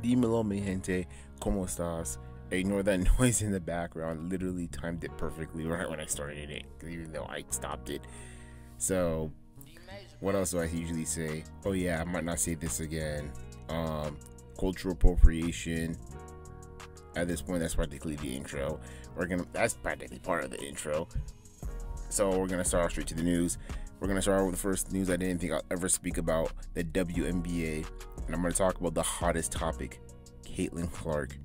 Dímelo, mi gente, ¿cómo estás? Ignore that noise in the background. Literally timed it perfectly right when I started it, even though I stopped it. So, what else do I usually say? Oh yeah, I might not say this again. Cultural appropriation. At this point, that's practically the intro. That's practically part of the intro. So we're gonna start straight to the news. We're gonna start with the first news I didn't think I'll ever speak about, the WNBA, and I'm gonna talk about the hottest topic, Killen Clark.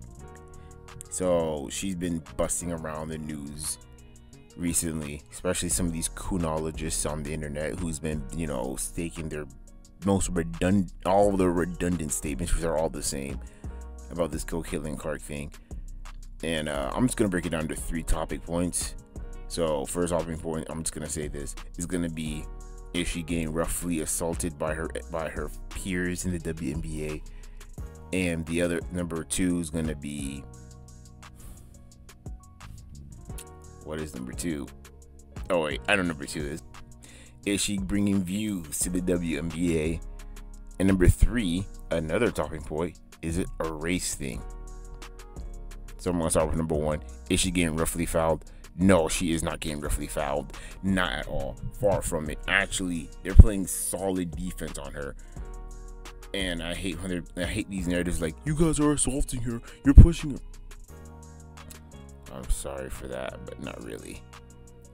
So she's been busting around the news recently, especially some of these Kunologists on the internet who's been, staking their all the redundant statements, which are all the same, about this Killen Clark thing. And I'm just gonna break it down to 3 topic points. So first topic point, I'm just gonna say this is gonna be: is she getting roughly assaulted by her peers in the WNBA? And the other number 2 is gonna be, what is number 2? Oh wait, I know number 2 is. Is she bringing views to the WNBA? And number 3, another talking point, is it a race thing? So I'm gonna start with number 1. Is she getting roughly fouled? No, she is not getting roughly fouled. Not at all. Far from it. Actually, they're playing solid defense on her. And I hate these narratives like, you guys are assaulting her, you're pushing her. I'm sorry for that, but not really.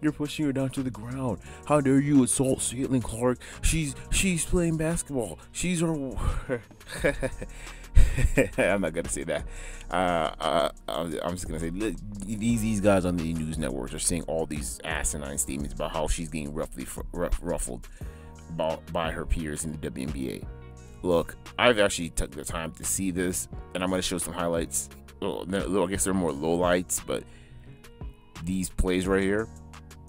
You're pushing her down to the ground. How dare you assault Killen Clark? She's playing basketball. She's our I'm not gonna say that. I'm just gonna say, look, these guys on the news networks are saying all these asinine statements about how she's getting roughly ruffled by her peers in the WNBA. Look, I've actually took the time to see this, and I'm gonna show some highlights. Well, I guess they're more lowlights, but these plays right here,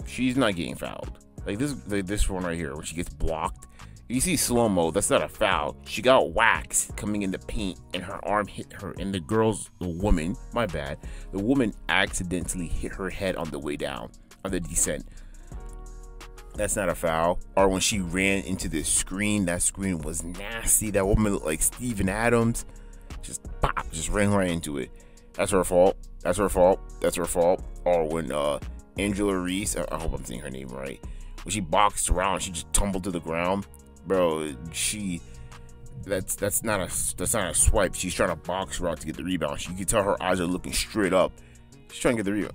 she's not getting fouled. Like this one right here, when she gets blocked. You see slow-mo, that's not a foul. She got waxed coming in the paint and her arm hit her, and the woman accidentally hit her head on the way down, on the descent. That's not a foul. Or when she ran into the screen, that screen was nasty. That woman looked like Steven Adams. Just ran right into it. That's her fault. That's her fault. That's her fault. Or when Angela Reese, I hope I'm saying her name right, when she boxed around, she just tumbled to the ground. Bro, that's not a swipe. She's trying to box her out to get the rebound. You can tell her eyes are looking straight up. She's trying to get the rebound.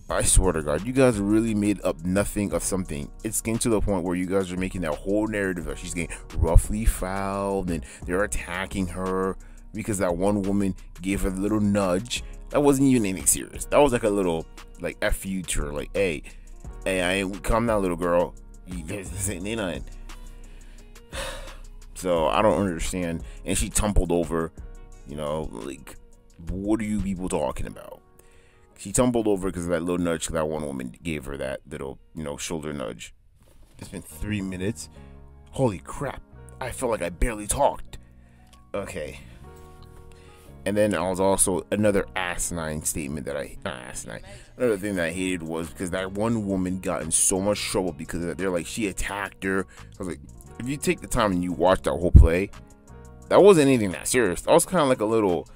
I swear to God, you guys really made up nothing of something. It's getting to the point where you guys are making that whole narrative that she's getting roughly fouled and they're attacking her because that one woman gave her a little nudge. That wasn't even anything serious. That was like a little F you to her, like, hey, I ain't, calm down, little girl. This ain't nothing. So I don't understand. And she tumbled over, what are you people talking about? She tumbled over because of that little nudge that one woman gave her, that little, shoulder nudge. It's been 3 minutes. Holy crap. I felt like I barely talked. Okay. And then I was also another asinine statement that another thing that I hated was because that one woman got in so much trouble because of that. They're like, she attacked her. I was like, if you take the time and you watch that whole play, that wasn't anything that serious. That was kind of like a little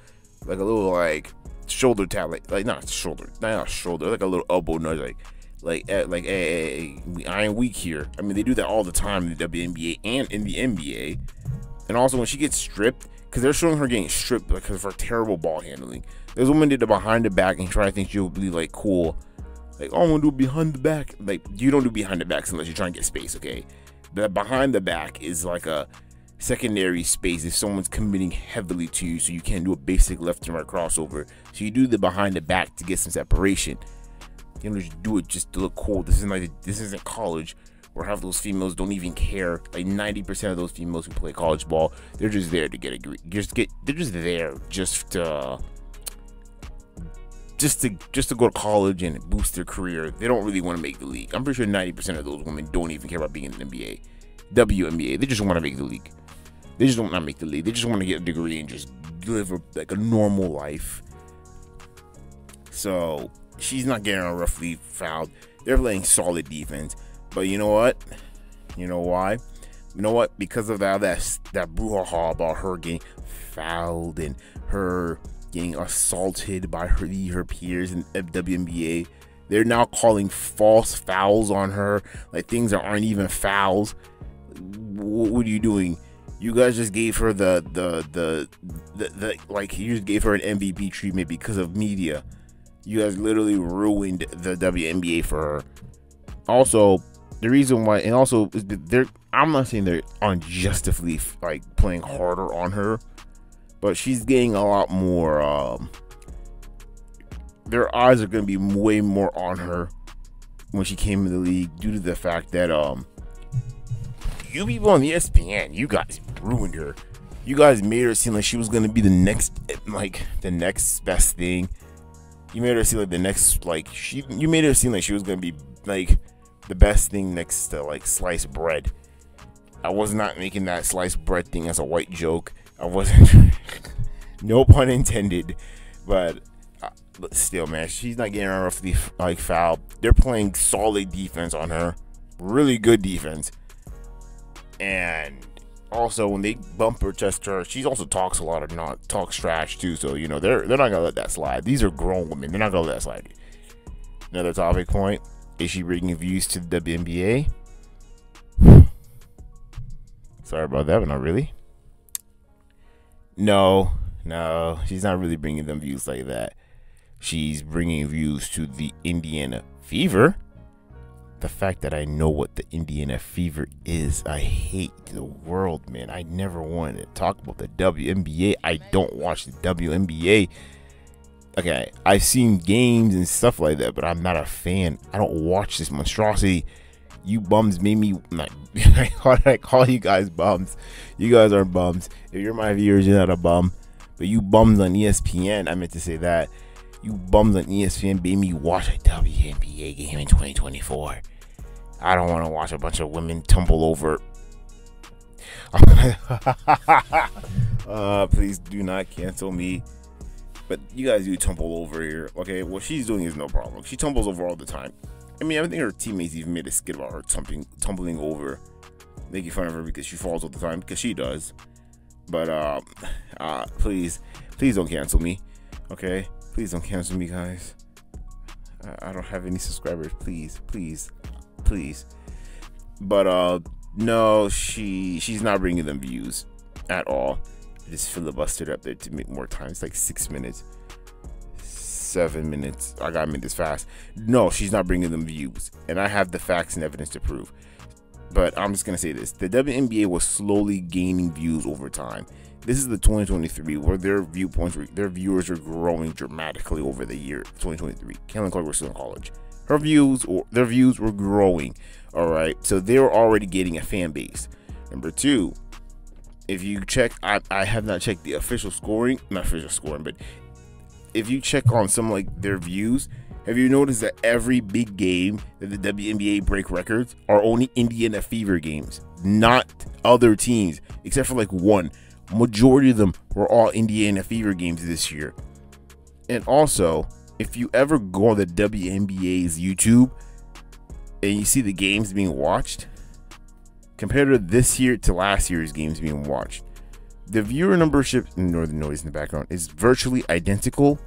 shoulder tap, like not shoulder, like a little elbow nudge, hey, I ain't weak here. I mean, they do that all the time in the WNBA and in the NBA. And also when she gets stripped, because they're showing her getting stripped because of her terrible ball handling. This woman did the behind the back and try to think she'll be cool, I'm gonna do behind the back. You don't do behind the back unless you're trying to get space, okay? The behind the back is like a secondary space if someone's committing heavily to you, so you can't do a basic left and right crossover. So you do the behind the back to get some separation. You don't just do it just to look cool. This isn't college where half those females don't even care. 90% of those females who play college ball, they're just there to get a degree. They're just there just to go to college and boost their career. They don't really want to make the league. I'm pretty sure 90% of those women don't even care about being in the NBA, WNBA. They just want to make the league. They just don't want to make the league. They just want to get a degree and just live a normal life. So she's not getting roughly fouled. They're playing solid defense. But you know what? You know why? You know what? Because of that brouhaha about her getting fouled and her getting assaulted by her peers in WNBA. They're now calling false fouls on her, like things that aren't even fouls. What are you doing? You guys just gave her the like, you just gave her an MVP treatment because of media. You guys literally ruined the WNBA for her. Also, the reason why, and also I'm not saying they're unjustly like playing harder on her, but she's getting a lot more. Their eyes are going to be way more on her when she came in the league, due to the fact that you people on ESPN, you guys ruined her. You guys made her seem like she was going to be the next best thing. You made her seem like the next, you made her seem like she was going to be like the best thing next to like sliced bread. I was not making that sliced bread thing as a white joke. I wasn't. No pun intended. But still, man, she's not getting roughly like fouled. They're playing solid defense on her, really good defense. And also, when they bump her chest her, she also talks a lot of talks trash too. So you know they're not gonna let that slide. These are grown women. They're not gonna let that slide. Another topic point: is she bringing views to the WNBA? Sorry about that, but not really. No, she's not really bringing them views like that. She's bringing views to the Indiana Fever. The fact that I know what the Indiana Fever is, I hate the world, man. I never wanted to talk about the WNBA. I don't watch the WNBA. Okay, I've seen games and stuff like that, but I'm not a fan. I don't watch this monstrosity. You bums made me like, I call you guys bums. You guys are bums. If you're my viewers, you're not a bum. But you bums on ESPN, I meant to say that. You bums on ESPN made me watch a WNBA game in 2024. I don't want to watch a bunch of women tumble over. Please do not cancel me. But you guys do tumble over here. Okay, what she's doing is no problem. She tumbles over all the time. I mean, I think her teammates even made a skit about her tumbling over, making fun of her because she falls all the time, because she does. But please don't cancel me. Okay, please don't cancel me, guys. I don't have any subscribers. Please. But no, she's not bringing them views at all. I just filibustered up there to make more time. It's like 6 minutes, 7 minutes. I gotta make this fast. No, she's not bringing them views, and I have the facts and evidence to prove. But I'm just gonna say this: the WNBA was slowly gaining views over time. This is the 2023 where their viewers are growing dramatically over the year 2023. Killen Clark was still in college. Their views were growing. All right, so they were already getting a fan base. Number two, if you check, I have not checked the official scoring, not official scoring, but if you check on some like their views, have you noticed that every big game that the WNBA break records are only Indiana Fever games, not other teams, except for like one. Majority of them were all Indiana Fever games this year. And also, if you ever go on the WNBA's YouTube and you see the games being watched, compared to this year to last year's games being watched, the viewer numbership, ignore the noise in the background, is virtually identical,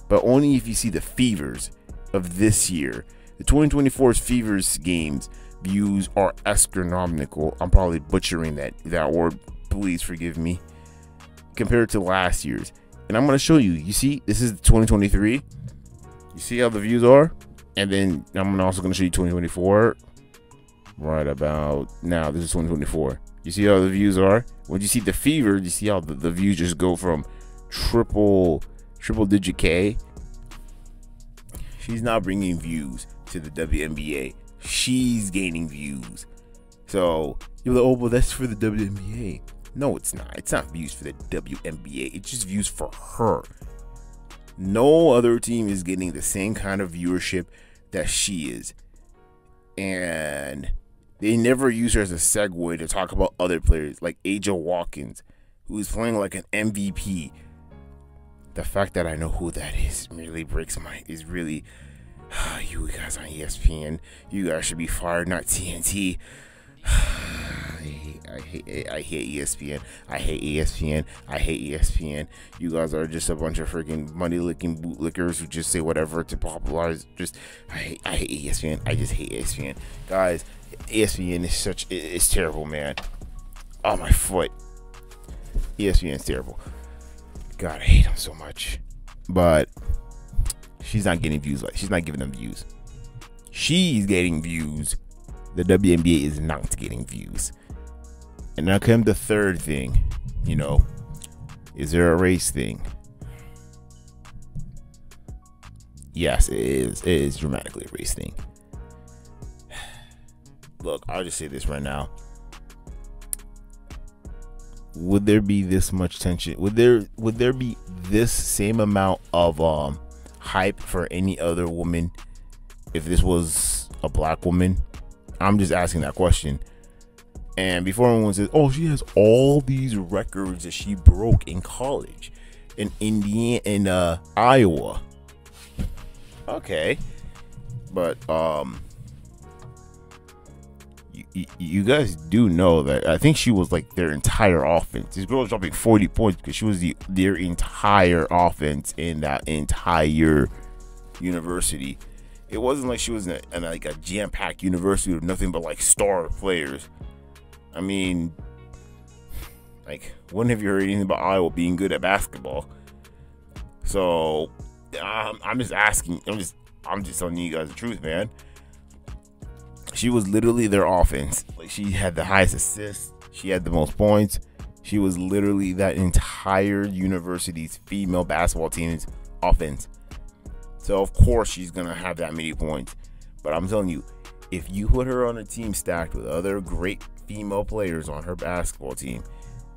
but only if you see the Fevers of this year. The 2024's Fevers games views are astronomical. I'm probably butchering that word. Please forgive me. Compared to last year's. And I'm going to show you. You see, this is 2023. You see how the views are? And then I'm also going to show you 2024. Right about now. This is 2024. You see how the views are? When you see the Fever, you see how the views just go from triple digit K. She's not bringing views to the WNBA. She's gaining views. So you're like, oh, well, that's for the WNBA. No, it's not. It's not views for the WNBA. It's just views for her. No other team is getting the same kind of viewership that she is. And they never use her as a segue to talk about other players like Aja Watkins, who is playing like an MVP. The fact that I know who that is really breaks my, is really, you guys on ESPN, you guys should be fired, not TNT. I hate hate ESPN. I hate ESPN. I hate ESPN. You guys are just a bunch of freaking money-licking bootlickers who just say whatever to popularize. I hate ESPN. I just hate ESPN, guys. ESPN is it's terrible, man. Oh, my foot. ESPN is terrible. God, I hate them so much. But she's not getting views. She's not giving them views. She's getting views. The WNBA is not getting views. And now comes the third thing. Is there a race thing? Yes, it is. It is dramatically a race thing. Look, I'll just say this right now. Would there be this much tension? Would there be this same amount of hype for any other woman if this was a black woman? I'm just asking that question. And before everyone says, "Oh, she has all these records that she broke in college, in Indiana, in Iowa." Okay, but you guys do know that I think she was like their entire offense. This girl was dropping 40 points because she was their entire offense in that entire university. It wasn't like she was in like a jam-packed university with nothing but like star players. I mean, like, when have you heard anything about Iowa being good at basketball? So I'm just asking. I'm just telling you guys the truth, man. She was literally their offense. Like, she had the highest assists. She had the most points. She was literally that entire university's female basketball team's offense. So, of course, she's going to have that many points. But I'm telling you, if you put her on a team stacked with other great female players on her basketball team,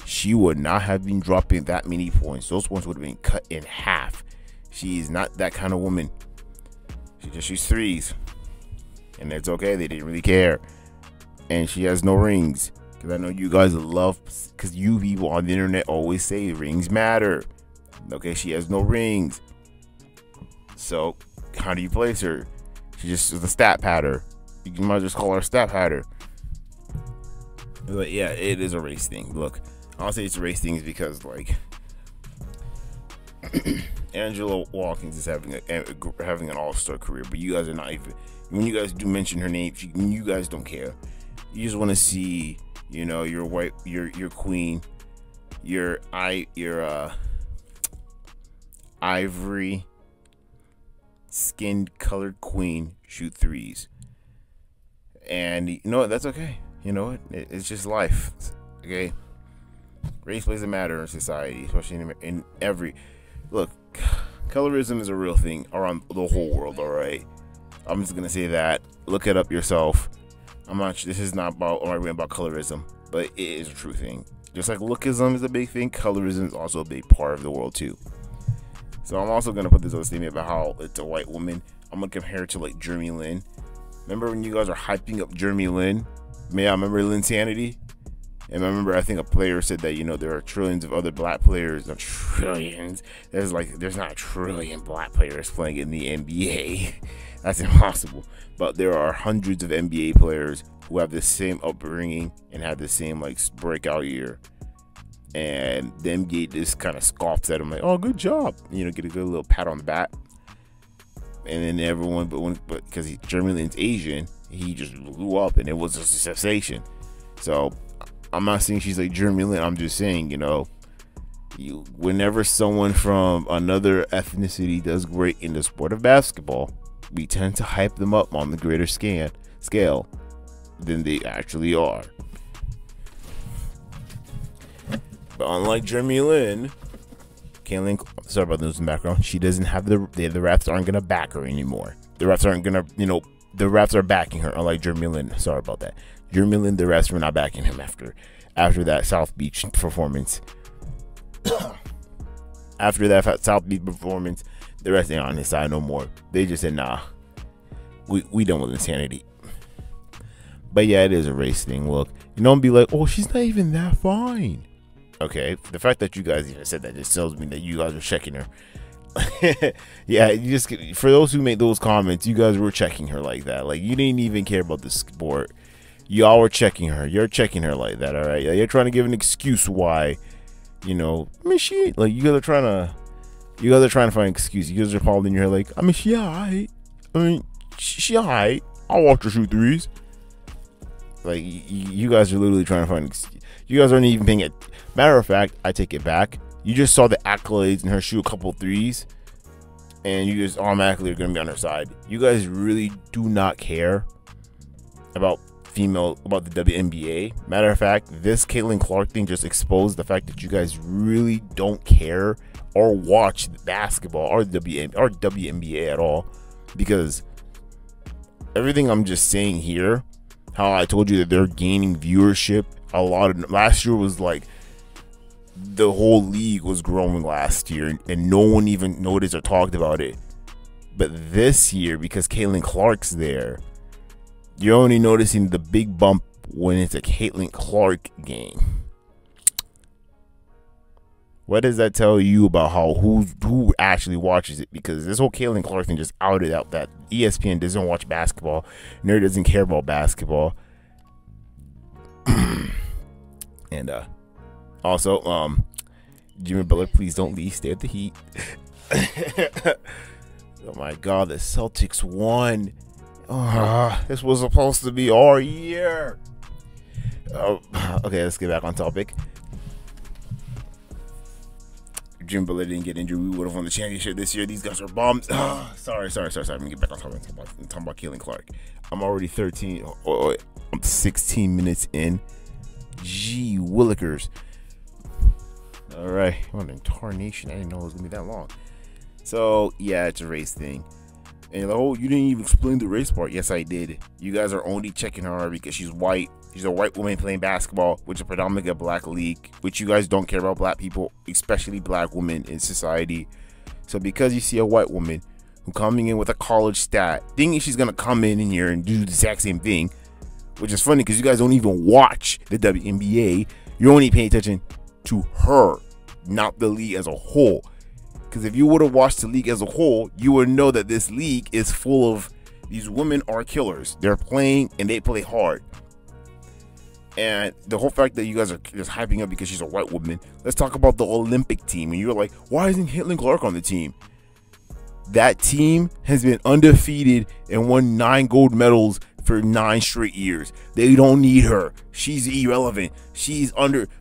she would not have been dropping that many points. Those points would have been cut in half. She's not that kind of woman. She just shoots threes. And it's okay. They didn't really care. And she has no rings. Because I know you guys love, because you people on the internet always say rings matter. Okay, she has no rings. So, how do you place her? She's just a stat patter. You might just call her a stat patter. But yeah, it is a race thing. Look, I'll say it's a race thing is because, like, Angela Watkins is having an all-star career, but you guys are not even. When you guys do mention her name, you guys don't care. You just want to see, your white, your queen, your ivory skinned colored queen shoot threes. And you know what? That's okay. You know what? It's just life. Okay. Race plays a matter in society, especially in every. Look, colorism is a real thing around the whole world. All right. I'm just gonna say that. Look it up yourself. This is not about colorism, but it is a true thing. Just like lookism is a big thing, colorism is also a big part of the world too. So I'm also gonna put this other statement about how it's a white woman. I'm gonna compare it to like Jeremy Lin. Remember when you guys are hyping up Jeremy Lin? May I remember Linsanity? And I remember, I think a player said that, there are trillions of other black players. Not trillions. There's not a trillion black players playing in the NBA. That's impossible. But there are hundreds of NBA players who have the same upbringing and have the same, breakout year. And the NBA just kind of scoffs at him, like, oh, good job. Get a good little pat on the back. And then everyone, but because Jeremy Lin's Asian, he just blew up and it was a sensation. So I'm not saying she's like Jeremy Lin. I'm just saying, whenever someone from another ethnicity does great in the sport of basketball, we tend to hype them up on the greater scale than they actually are. But unlike Jeremy Lin, Killen, sorry about those in the background, she doesn't have the refs aren't gonna back her anymore. The refs aren't gonna, the refs are backing her. Unlike Jeremy Lin, sorry about that. Jeremy Lin, the refs were not backing him after that South Beach performance. After that South Beach performance, the refs ain't on his side no more. They just said, nah, we done with insanity. But yeah, it is a race thing. Look, don't be like, oh, she's not even that fine. Okay, the fact that you guys even said that just tells me that you guys are checking her. Yeah, for those who made those comments, you guys were checking her like that. Like, you didn't even care about the sport. y'all were checking her. You're checking her like that, all right? You're trying to give an excuse why, you know. I mean, she like you guys are trying to find an excuse. You guys are probably in your head like, I mean, she alright. I mean, she alright. I'll watch her shoot threes. Like you guys are literally trying to find. You guys aren't even paying it. Matter of fact, I take it back. You just saw the accolades and her shoot a couple threes, and you just automatically are going to be on her side. You guys really do not care about the WNBA. Matter of fact, this Killen Clark thing just exposed the fact that you guys really don't care or watch basketball or WNBA at all, because everything I'm just saying here, how I told you that they're gaining viewership. A lot of last year was like the whole league was growing last year, and no one even noticed or talked about it. But this year, because Killen Clark's there, you're only noticing the big bump when it's a Killen Clark game. What does that tell you about who actually watches it? Because this whole Killen Clark thing just outed out that ESPN doesn't watch basketball, nor doesn't care about basketball. And also, Jimmy Butler, please don't leave. Stay at the Heat. Oh my God, the Celtics won. This was supposed to be our year. Okay, let's get back on topic. If Jimmy Butler didn't get injured, we would have won the championship this year. These guys are bombs. Sorry. I'm gonna get back on topic. I'm talking about Killen Clark. I'm already 16 minutes in. Gee willikers. All right, what an tarnation. I didn't know it was gonna be that long. So yeah, it's a race thing. And you didn't even explain the race part. Yes, I did. You guys are only checking her because she's white. She's a white woman playing basketball, which is predominantly a black league, which you guys don't care about black people, especially black women in society. So because you see a white woman who coming in with a college stat, thinking she's gonna come in here and do the exact same thing, which is funny because you guys don't even watch the WNBA. You're only paying attention to her, not the league as a whole. Because if you would have watched the league as a whole, you would know that this league is full of these women are killers. They're playing and they play hard. And the whole fact that you guys are just hyping up because she's a white woman. Let's talk about the Olympic team. And you're like, why isn't Killen Clark on the team? That team has been undefeated and won 9 gold medals for 9 straight years. They don't need her. She's irrelevant. She's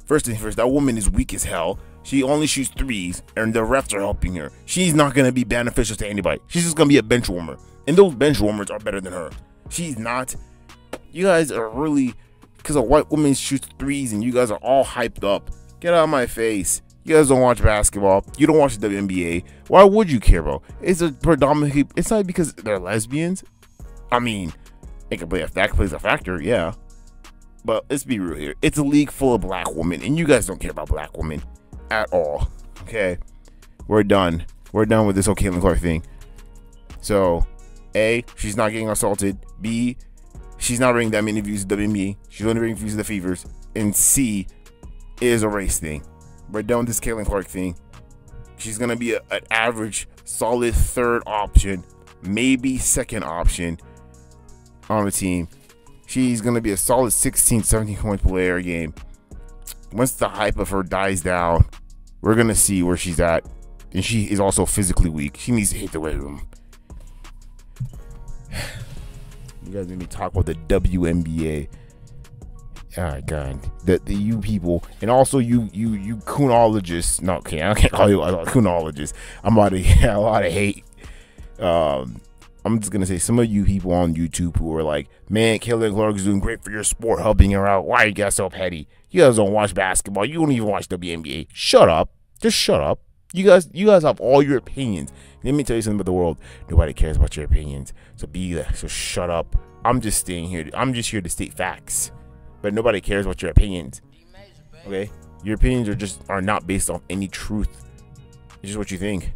first thing first, that woman is weak as hell. She only shoots threes and the refs are helping her. She's not going to be beneficial to anybody. She's just going to be a bench warmer. And those bench warmers are better than her. She's not. You guys are really, because a white woman shoots threes and you guys are all hyped up. Get out of my face. You guys don't watch basketball. You don't watch the WNBA. Why would you care, bro? It's not because they're lesbians. I mean, that plays a factor, yeah. But let's be real here. It's a league full of black women, and you guys don't care about black women at all. Okay, we're done. We're done with this whole Killen Clark thing. So, A, she's not getting assaulted. B, she's not bringing that many views to WNBA. She's only bringing views to the Fevers. And C, it is a race thing. We're done with this Killen Clark thing. She's gonna be an average, solid 3rd option, maybe 2nd option on the team. She's gonna be a solid 16, 17 point player a game. Once the hype of her dies down, we're gonna see where she's at. And she is also physically weak. She needs to hit the weight room. You guys made me talk about the WNBA. Oh God, the you people, and also you coonologists. No, okay, I can't call you a coonologist. I'm about to get a lot of hate. I'm just gonna say some of you people on YouTube who are like, man, Killen Clark is doing great for your sport, helping her out. Why are you guys so petty? You guys don't watch basketball. You don't even watch WNBA. Shut up. Just shut up. You guys have all your opinions. Let me tell you something about the world. Nobody cares about your opinions. So shut up. I'm just here to state facts. But nobody cares about your opinions. Okay? Your opinions are not based on any truth. It's just what you think.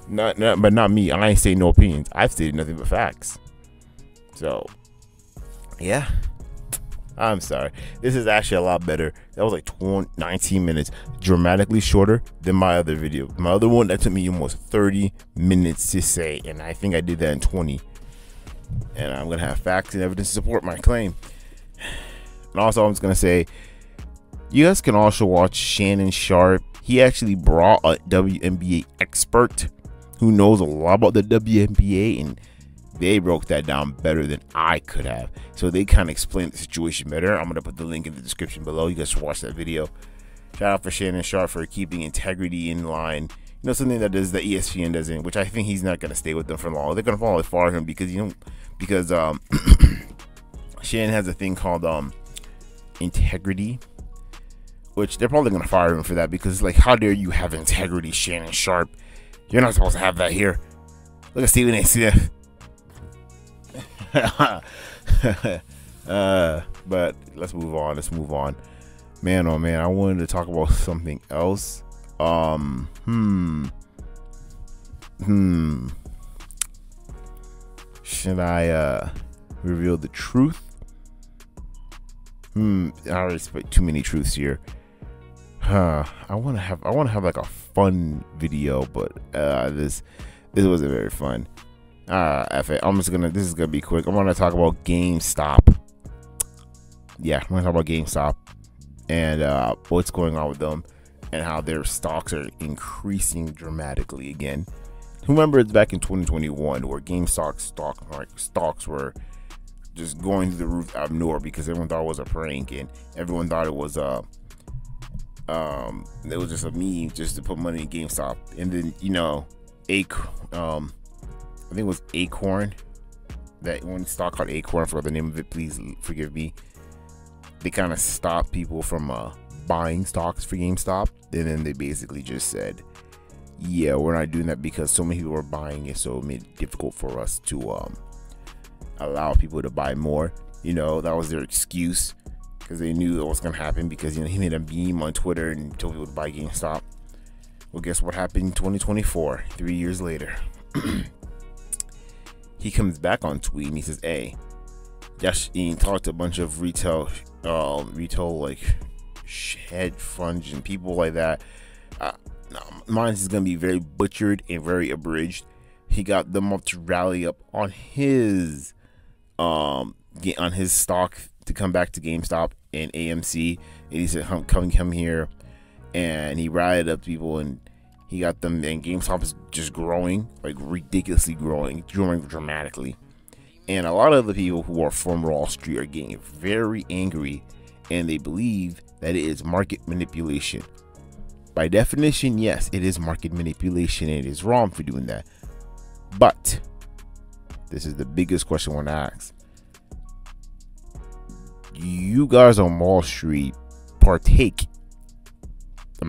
But not me. I ain't saying no opinions. I've stated nothing but facts. So, yeah. I'm sorry. This is actually a lot better. That was like 19 minutes. Dramatically shorter than my other video. My other one, that took me almost 30 minutes to say. And I think I did that in 20. and I'm gonna have facts and evidence to support my claim. And also, I'm just gonna say, you guys can also watch Shannon Sharp. He actually brought a WNBA expert who knows a lot about the WNBA, and they broke that down better than I could have. So they kind of explained the situation better. I'm gonna put the link in the description below. You guys should watch that video. Shout out for Shannon Sharp for keeping integrity in line. You know, something that does the ESPN doesn't, which I think he's not gonna stay with them for long. They're gonna probably fire him because Shannon has a thing called integrity, which they're probably gonna fire him for that, because like, how dare you have integrity, Shannon Sharp? You're not supposed to have that here. Look at Stephen A. Smith. But let's move on. Man, oh man, I wanted to talk about something else. Should I reveal the truth? I already expect too many truths here. I want to have like a fun video, but this wasn't very fun. F it. This is gonna be quick. I'm gonna talk about GameStop. Yeah, I'm gonna talk about GameStop and what's going on with them and how their stocks are increasing dramatically again. Remember, it's back in 2021 where GameStop stocks were just going through the roof out of nowhere because everyone thought it was a prank, and everyone thought it was just a meme just to put money in GameStop. And then, you know, I think it was Acorn, that one stock called Acorn, for the name of it, please forgive me. They kind of stopped people from buying stocks for GameStop, and then they basically just said, yeah, we're not doing that because so many people were buying it, so it made it difficult for us to allow people to buy more. You know, that was their excuse, because they knew what was going to happen, because, you know, he made a meme on Twitter and told people to buy GameStop. Well, guess what happened in 2024, 3 years later? He comes back on tweet and he says, hey, Josh, he talked to a bunch of retail like hedge funds and people like that. Mine is going to be very butchered and very abridged. He got them up to rally up on his stock to come back to GameStop and AMC, and he said, come here, and he rallied up people, and he got them, and GameStop is just growing, like ridiculously growing dramatically. And a lot of the people who are from Wall Street are getting very angry, and they believe that it is market manipulation. By definition, yes, it is market manipulation, and it is wrong for doing that. But this is the biggest question I want to ask. You guys on Wall Street partake in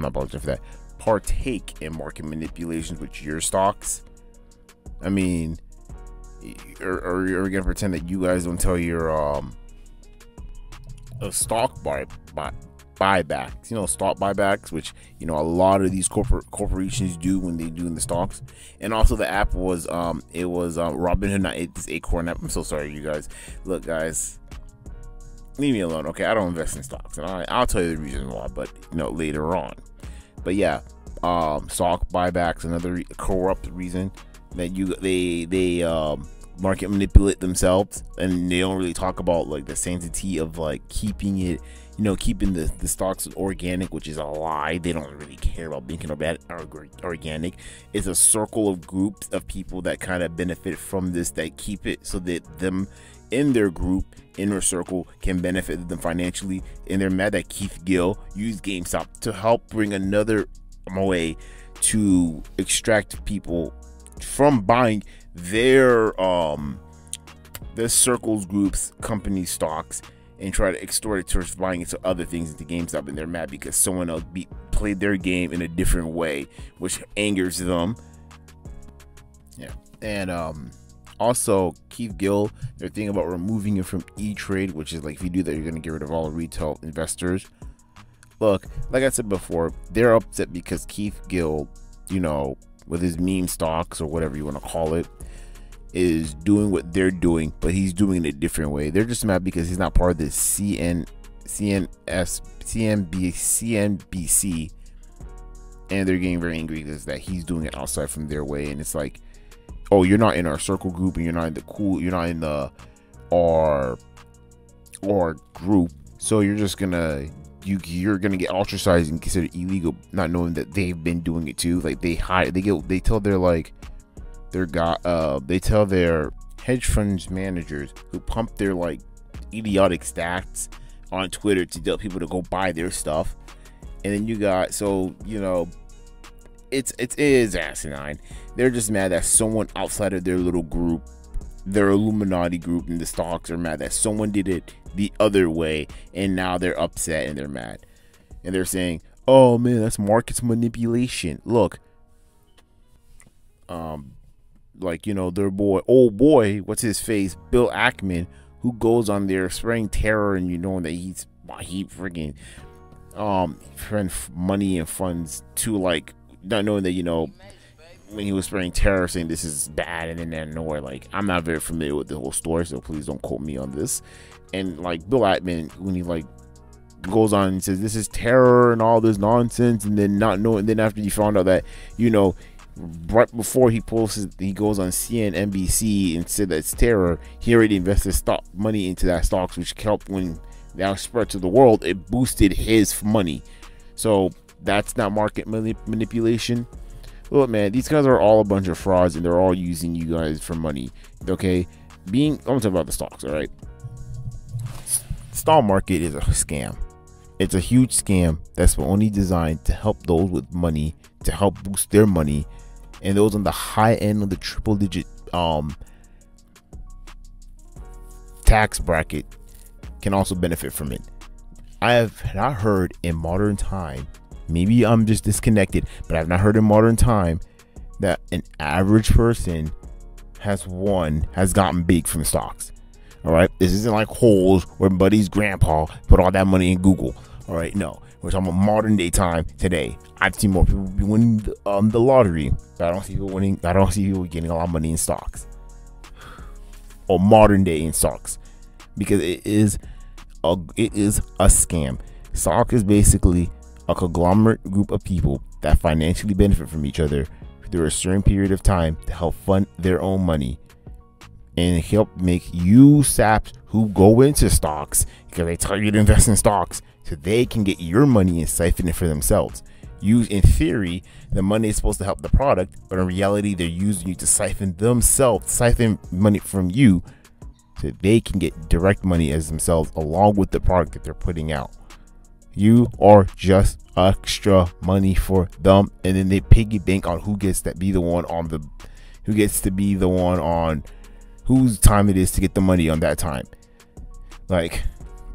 market manipulations with your stocks? I mean, are you gonna pretend that you guys don't tell your stock buybacks, you know, stock buybacks, which, you know, a lot of these corporations do when they do in the stocks. And also the app was Robinhood, not this Acorn app. I'm so sorry, you guys. Look, guys, leave me alone, okay? I don't invest in stocks, and I'll tell you the reason why, but, you know, later on. But yeah, stock buybacks, another corrupt reason that they market manipulate themselves, and they don't really talk about like the sanctity of like keeping it, you know, keeping the stocks organic, which is a lie. They don't really care about being organic. It's a circle of groups of people that kind of benefit from this, that keep it so that them in their group, inner circle, can benefit them financially. And they're mad that Keith Gill used GameStop to help bring another way to extract people from buying their circles, groups, company stocks, and try to extort it towards buying into other things into GameStop. And they're mad because someone else played their game in a different way, which angers them. Yeah. And also Keith Gill, they're thinking about removing it from E-Trade, which is like, if you do that, you're going to get rid of all retail investors. Look, like I said before, they're upset because Keith Gill, you know, with his meme stocks or whatever you want to call it, is doing what they're doing, but he's doing it a different way. They're just mad because he's not part of the CNBC, and they're getting very angry because that he's doing it outside from their way. And it's like, oh, you're not in our circle group, and you're not in the our group, so you're gonna get ostracized and considered illegal, not knowing that they've been doing it too. Like they tell their hedge funds managers who pump their like idiotic stats on Twitter to tell people to go buy their stuff. And then you got, so you know, it is asinine. They're just mad that someone outside of their little group, their Illuminati group, and the stocks are mad that someone did it the other way, and now they're upset and they're mad, and they're saying, oh man, that's markets manipulation. Look, like, you know, their old boy, what's his face, Bill Ackman, who goes on there spraying terror, and you know that he freaking friend money and funds to, like, not knowing that, you know, when he was spraying terror, saying this is bad, and then out of nowhere, like, I'm not very familiar with the whole story, so please don't quote me on this. And like Bill Ackman, when he like goes on and says this is terror and all this nonsense, and then not knowing, then after he found out that, you know, right before he goes on CNBC and said that it's terror, he already invested stock money into that stocks, which helped when that spread to the world. It boosted his money. So that's not market manipulation. Look, man, these guys are all a bunch of frauds, and they're all using you guys for money. Okay, I'm talking about the stocks. All right, stock market is a scam. It's a huge scam that's only designed to help those with money, to help boost their money, and those on the high end of the triple digit tax bracket can also benefit from it. I have not heard in modern time, maybe I'm just disconnected, but I've not heard in modern time that an average person has gotten big from stocks. All right, this isn't like holes where Buddy's grandpa put all that money in Google. All right, no, we're talking about modern day time today. I've seen more people be winning the lottery, but I don't see people winning. I don't see people getting a lot of money in stocks, or modern day in stocks, because it is a scam. Stock is basically a conglomerate group of people that financially benefit from each other through a certain period of time to help fund their own money and help make you saps who go into stocks, because they tell you to invest in stocks so they can get your money and siphon it for themselves. In theory, the money is supposed to help the product, but in reality, they're using you to siphon money from you so they can get direct money as themselves along with the product that they're putting out. You are just extra money for them, and then they piggy bank on who gets to be the one on whose time it is to get the money on that time. Like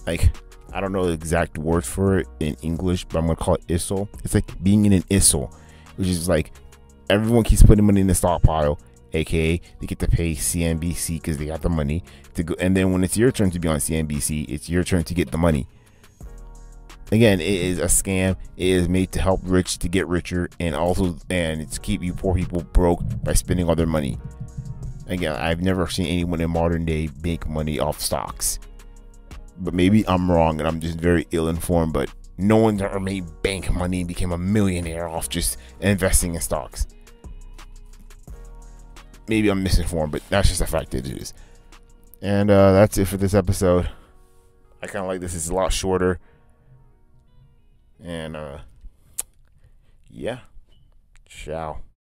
I don't know the exact words for it in English, but I'm gonna call it ISO. It's like being in an ISO, which is like everyone keeps putting money in the stockpile, aka they get to pay CNBC because they got the money to go, and then when it's your turn to be on CNBC, it's your turn to get the money. Again, it is a scam. It is made to help rich to get richer, and it's keep you poor people broke by spending all their money. Again, I've never seen anyone in modern day make money off stocks, but maybe I'm wrong and I'm just very ill-informed, but no one's ever made bank money and became a millionaire off just investing in stocks. Maybe I'm misinformed, but that's just a fact that it is. And that's it for this episode. I kind of like this. It's a lot shorter. And yeah, ciao.